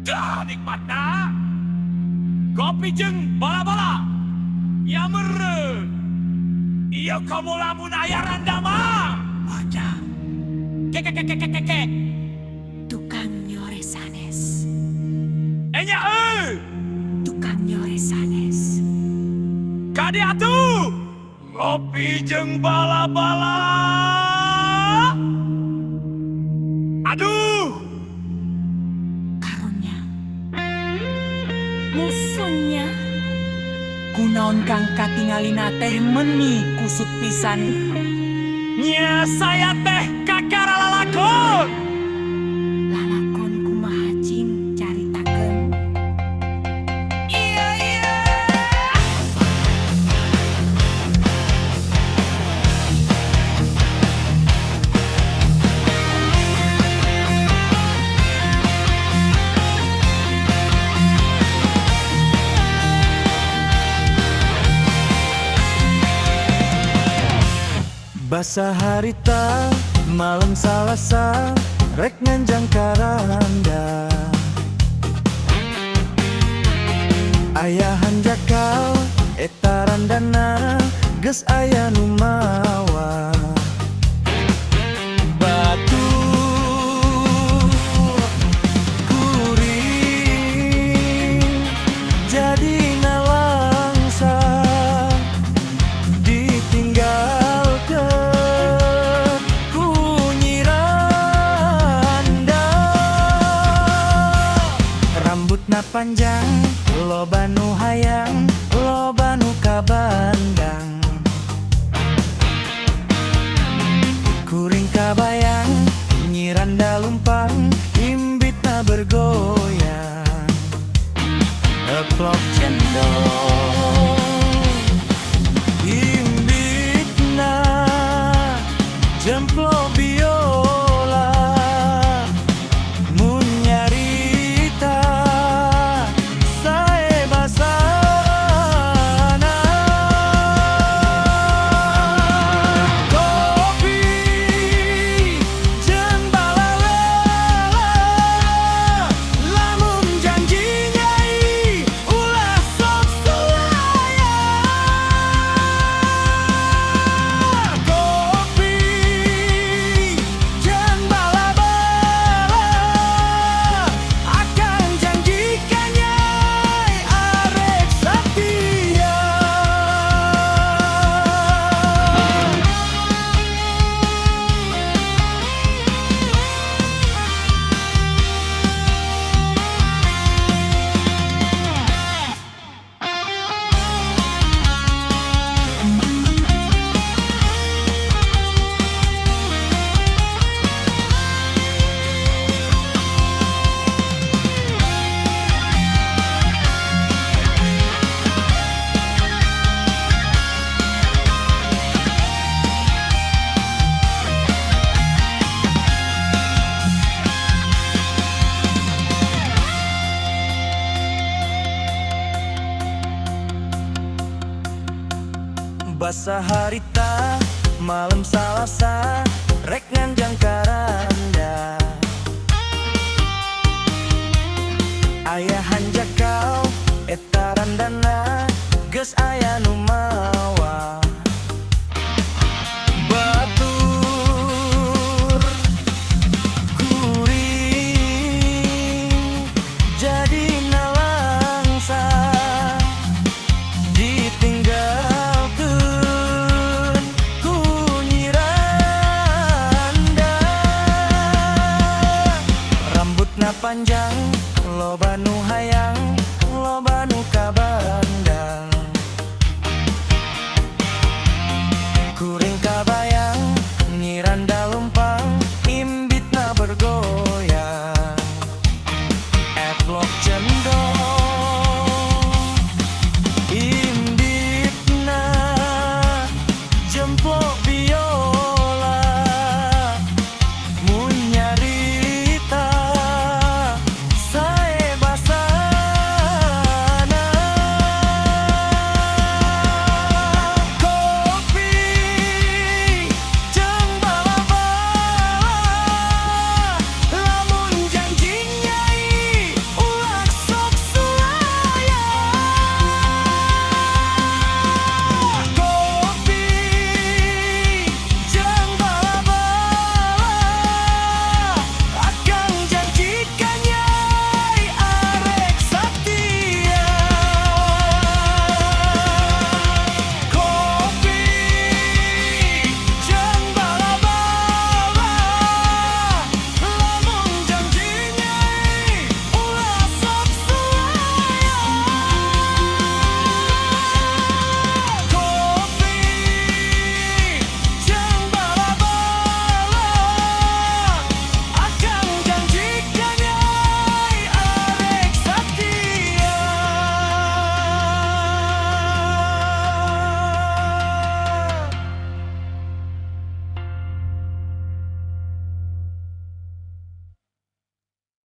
Nikmatna kopi jeung bala-bala ya meureun ieu kamu lamun aya randa mah ada kek Tukang nyores sanes. enya Tukang nyores sanes. kadi atuh ngopi jeung bala-bala aduh Karunya musuhnya kunaon kang katingalina teh meuni kusut pisan. nya saya teh kakara lalakon Lalakon kumaha cing caritakeun. iya Basa harita malam Salasa rek nganjang karanda ayahan jakal eta randana geus aya nu mawa batur kuring jadi nalangsa ditinggalkeun ku nyiranda rambutna panjang loba nu hayang loba nu kabandang kuring kabayang nyiranda lumpang imbitna bergoyang eplok cendol imbitna jemplo biola mun nyarita sae basana kopi jeung balalela lamun janji nyai ulah sok sulaya kopi jeung bala-bala akan janjikan nyai arek setia. Basa harita malam Salasa rek nganjang karanda ayahan jakal eta randana geus aya nu mawa batur kuring jadi nalangsa ditinggalkeun ku nyiranda rambutna panjang loba nu hayang loba nu kabandang kuring kabayang nyiranda lumpang